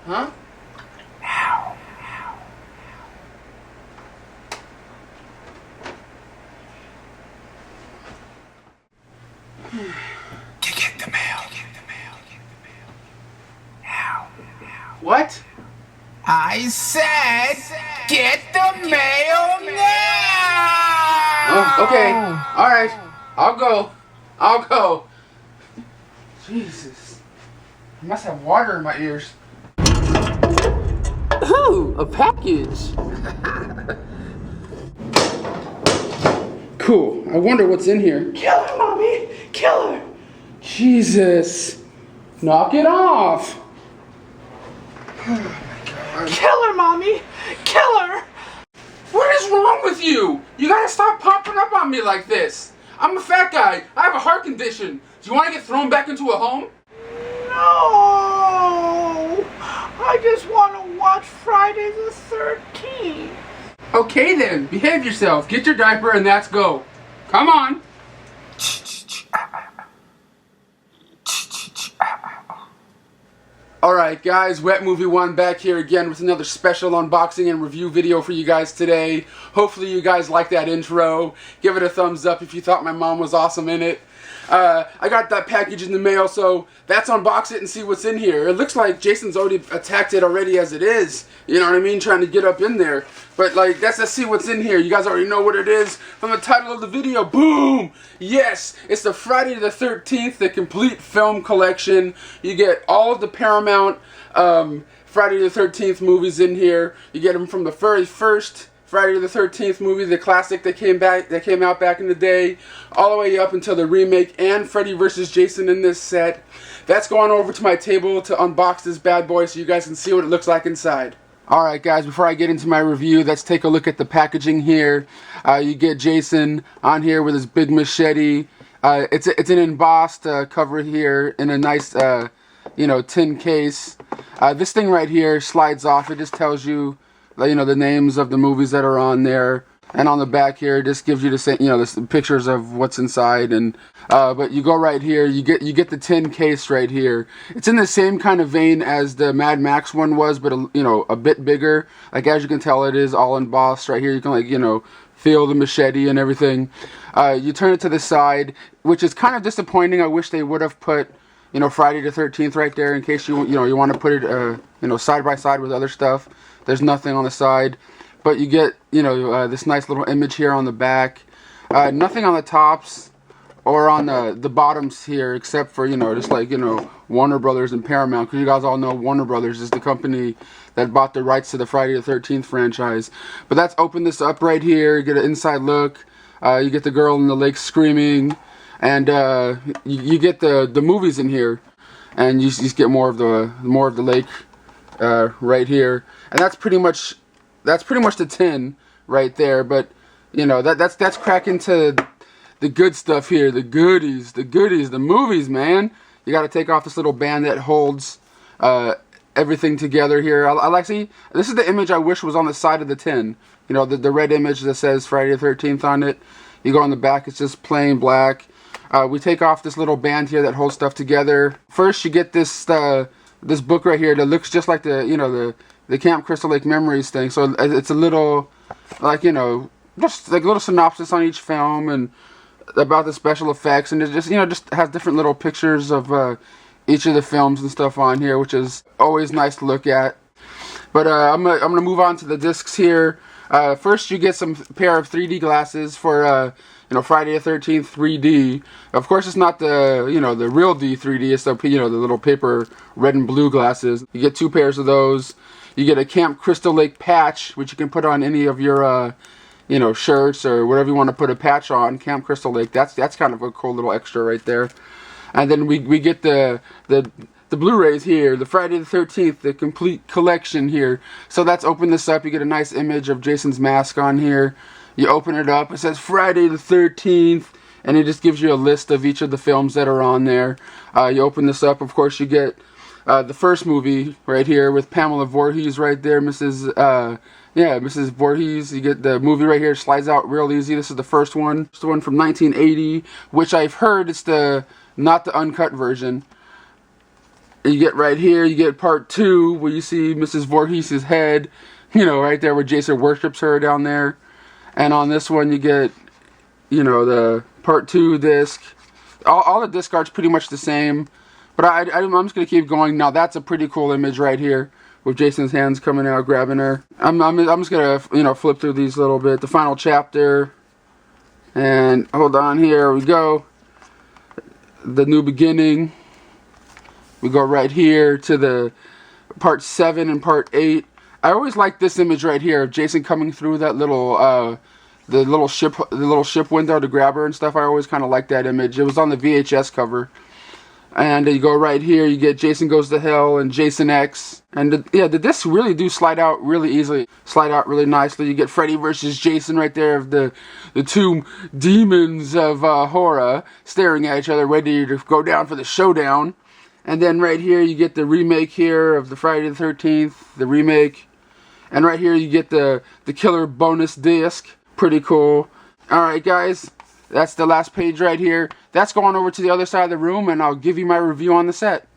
Huh? Get the mail. Now. What? I said, get the mail now! Oh, okay. Alright. I'll go. Jesus. I must have water in my ears. Ooh, a package. Cool. I wonder what's in here. Kill her, Mommy! Kill her! Jesus. Knock it off. Kill her, Mommy! Kill her! What is wrong with you? You gotta stop popping up on me like this. I'm a fat guy. I have a heart condition. Do you want to get thrown back into a home? No! I just want to watch Friday the 13th. Okay then, behave yourself. Get your diaper and let's go. Come on. Alright guys, Wet Movie 1 back here again with another special unboxing and review video for you guys today. Hopefully you guys like that intro. Give it a thumbs up if you thought my mom was awesome in it. I got that package in the mail, so let's unbox it and see what's in here. It looks like Jason's already attacked it already as it is. You know what I mean? Trying to get up in there. But like, let's see what's in here. You guys already know what it is from the title of the video. Boom! Yes! It's the Friday the 13th, the complete film collection. You get all of the Paramount Friday the 13th movies in here. You get them from the very first Friday the 13th movie, the classic that came out back in the day, all the way up until the remake and Freddy vs. Jason in this set. That's going over to my table to unbox this bad boy so you guys can see what it looks like inside. Alright guys, before I get into my review, let's take a look at the packaging here. You get Jason on here with his big machete. It's an embossed cover here in a nice tin case. This thing right here slides off. It just tells you the names of the movies that are on there, and on the back here it just gives you the pictures of what's inside. And but you go right here, you get the tin case right here. It's in the same kind of vein as the Mad Max one was, but a bit bigger. Like, as you can tell, it is all embossed right here. You can feel the machete and everything. You turn it to the side, which is kind of disappointing. I wish they would have put Friday the 13th right there in case you want to put it side by side with other stuff. There's nothing on the side, but you get this nice little image here on the back. Nothing on the tops or on the bottoms here, except for just Warner Brothers and Paramount, because you guys all know Warner Brothers is the company that bought the rights to the Friday the 13th franchise. But let's open this up right here. You get an inside look. You get the girl in the lake screaming, and you get the movies in here, and you just get more of the lake right here. And that's pretty much the tin right there. But that's cracking to the good stuff here, the goodies, the movies, man. You got to take off this little band that holds everything together here. I like, see, this is the image I wish was on the side of the tin. The red image that says Friday the 13th on it. You go on the back, it's just plain black. We take off this little band here that holds stuff together. First, you get this book right here that looks just like the Camp Crystal Lake Memories thing. So it's a little, just like a little synopsis on each film and about the special effects, and it just has different little pictures of each of the films and stuff on here, which is always nice to look at. But I'm gonna move on to the discs here. First, you get some pair of 3D glasses for Friday the 13th 3D. Of course, it's not the the real D 3D. It's the the little paper red and blue glasses. You get 2 pairs of those. You get a Camp Crystal Lake patch, which you can put on any of your shirts or whatever you want to put a patch on. Camp Crystal Lake. That's kind of a cool little extra right there. And then we get the Blu-rays here, the Friday the 13th, the complete collection here. So let's open this up. You get a nice image of Jason's mask on here. You open it up, it says Friday the 13th, and it just gives you a list of each of the films that are on there. You open this up, of course you get the first movie right here with Pamela Voorhees right there, Mrs. Voorhees. You get the movie right here, slides out real easy. This is the first one. It's the one from 1980, which I've heard it's not the uncut version. You get right here, you get part 2 where you see Mrs. Voorhees' head, you know, right there where Jason worships her down there. And on this one you get, you know, the part 2 disc. All the disc art's pretty much the same. But I'm just going to keep going. Now that's a pretty cool image right here with Jason's hands coming out grabbing her. I'm just going to, you know, flip through these a little bit. The final chapter. And hold on, here we go. The new beginning. We go right here to the part 7 and part 8. I always like this image right here of Jason coming through that little the little ship window to grab her and stuff. I always kind of like that image. It was on the VHS cover. And you go right here, you get Jason Goes to Hell and Jason X. And yeah, the discs really do slide out really easily. Slide out really nicely. You get Freddy versus Jason right there of the two demons of horror staring at each other, ready to go down for the showdown. And then right here you get the remake here of the Friday the 13th, the remake. And right here you get the killer bonus disc. Pretty cool. Alright guys, that's the last page right here. That's going over to the other side of the room, and I'll give you my review on the set.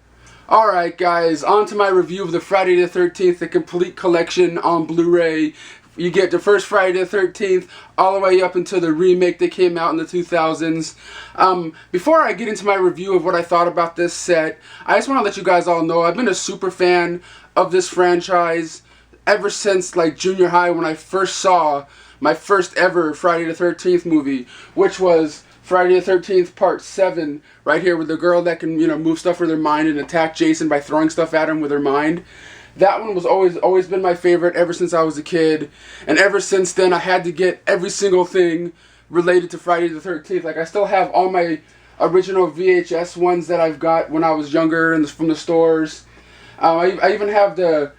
Alright guys, on to my review of the Friday the 13th, the complete collection on Blu-ray. You get the first Friday the 13th all the way up until the remake that came out in the 2000s. Before I get into my review of what I thought about this set, I just want to let you guys all know I've been a super fan of this franchise ever since like junior high, when I first saw my first ever Friday the 13th movie, which was Friday the 13th Part 7, right here with the girl that can, you know, move stuff with her mind and attack Jason by throwing stuff at him with her mind. That one was always been my favorite ever since I was a kid, and ever since then I had to get every single thing related to Friday the 13th. Like, I still have all my original VHS ones that I've got when I was younger and from the stores. I even have the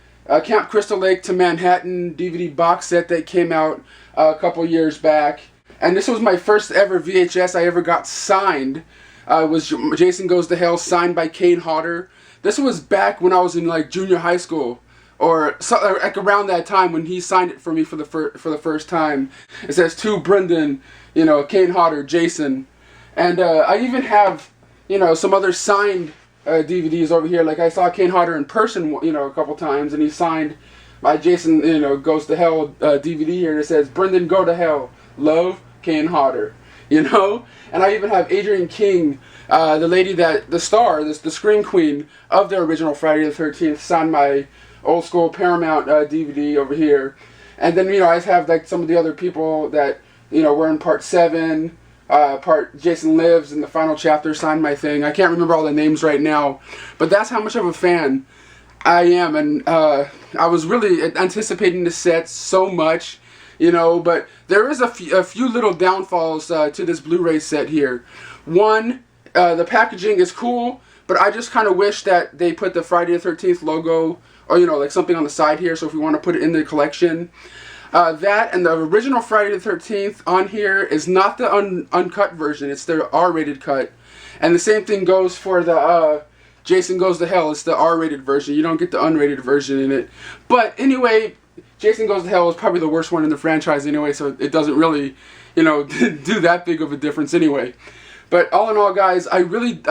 Camp Crystal Lake to Manhattan DVD box set that came out a couple years back. And this was my first ever VHS I ever got signed. It was Jason Goes to Hell, signed by Kane Hodder. This was back when I was in like junior high school, or so, like around that time when he signed it for me for the first time. It says to Brendan, you know, Kane Hodder, Jason, and I even have, you know, some other signed DVDs over here. Like I saw Kane Hodder in person, you know, a couple times, and he signed my Jason, you know, Goes to Hell DVD here, and it says Brendan Go to Hell, love, Kane Hodder, you know. And I even have Adrienne King, the lady that, the star, the scream queen of the original Friday the 13th, signed my old school Paramount DVD over here. And then, you know, I have like some of the other people that, you know, were in Part 7, part Jason Lives, and the final chapter signed my thing. I can't remember all the names right now, but that's how much of a fan I am. And I was really anticipating the set so much, you know, but there is a few little downfalls to this Blu-ray set here. One, the packaging is cool, but I just kind of wish that they put the Friday the 13th logo, or, you know, like something on the side here, so if we want to put it in the collection. That and the original Friday the 13th on here is not the uncut version, it's the R-rated cut. And the same thing goes for the Jason Goes to Hell, it's the R-rated version. You don't get the unrated version in it. But anyway, Jason Goes to Hell is probably the worst one in the franchise anyway, so it doesn't really, you know, do that big of a difference anyway. But all in all, guys, I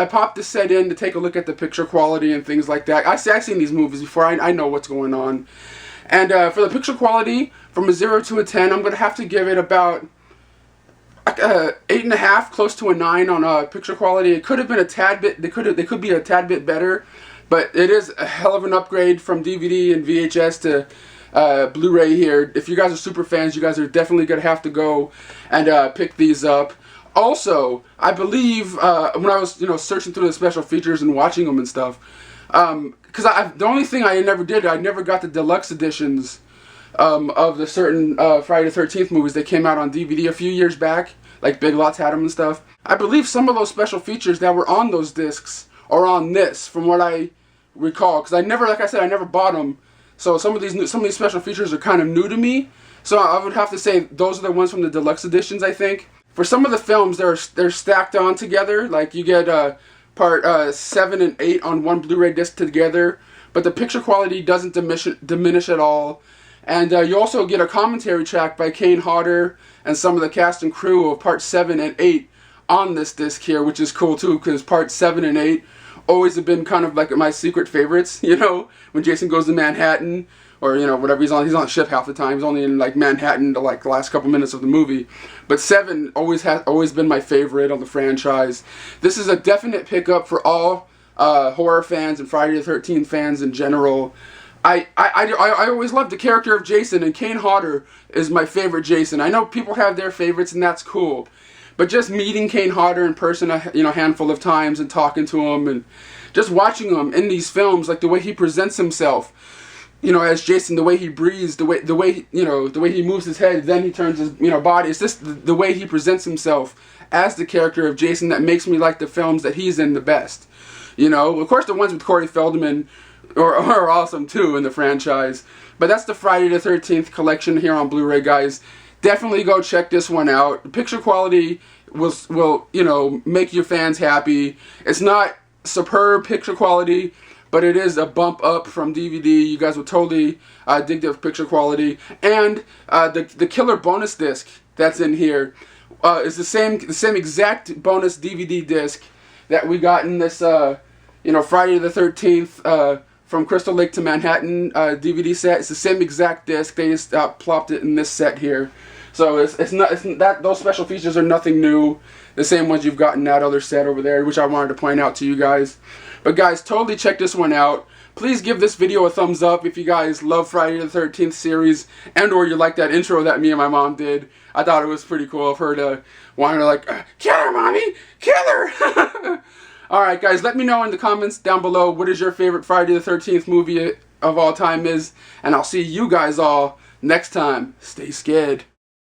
popped this set in to take a look at the picture quality and things like that. I've seen these movies before. I know what's going on. And for the picture quality, from a 0 to a 10, I'm going to have to give it about 8.5, close to a 9 on picture quality. It could have been a tad bit, they could be a tad bit better, but it is a hell of an upgrade from DVD and VHS to Blu-ray here. If you guys are super fans, you guys are definitely going to have to go and pick these up. Also, I believe when I was, you know, searching through the special features and watching them and stuff, because the only thing I never got the deluxe editions of the certain Friday the 13th movies that came out on DVD a few years back, like Big Lots had them and stuff. I believe some of those special features that were on those discs are on this, from what I recall, because like I said, I never bought them. So some of these special features are kind of new to me. So I would have to say those are the ones from the deluxe editions, I think. For some of the films, they're stacked on together. Like you get part 7 and 8 on one Blu-ray disc together, but the picture quality doesn't diminish at all. And you also get a commentary track by Kane Hodder and some of the cast and crew of part 7 and 8 on this disc here, which is cool too, because part 7 and 8 always have been kind of like my secret favorites, you know, when Jason goes to Manhattan, or, you know, whatever, he's on the ship half the time. He's only in like Manhattan to like the last couple minutes of the movie. But 7 always been my favorite of the franchise. This is a definite pickup for all horror fans and Friday the 13th fans in general. I always loved the character of Jason, and Kane Hodder is my favorite Jason. I know people have their favorites, and that's cool. But just meeting Kane Hodder in person a handful of times and talking to him and just watching him in these films, like the way he presents himself, you know, as Jason, the way he breathes, the way he moves his head, then he turns his body. It's just the way he presents himself as the character of Jason that makes me like the films that he's in the best. You know, of course the ones with Corey Feldman are awesome too in the franchise. But that's the Friday the 13th collection here on Blu-ray, guys. Definitely go check this one out. The picture quality will make your fans happy. It's not superb picture quality, but it is a bump up from DVD. You guys will totally dig the picture quality. And the killer bonus disc that's in here is the same exact bonus DVD disc that we got in this Friday the 13th from Crystal Lake to Manhattan DVD set. It's the same exact disc. They just plopped it in this set here. So it's not that those special features are nothing new. The same ones you've got in that other set over there, which I wanted to point out to you guys. But guys, totally check this one out. Please give this video a thumbs up if you guys love Friday the 13th series, and or you like that intro that me and my mom did. I thought it was pretty cool of her to want to like, kill her, mommy, kill her. Alright guys, let me know in the comments down below what is your favorite Friday the 13th movie of all time is, and I'll see you guys all next time. Stay scared.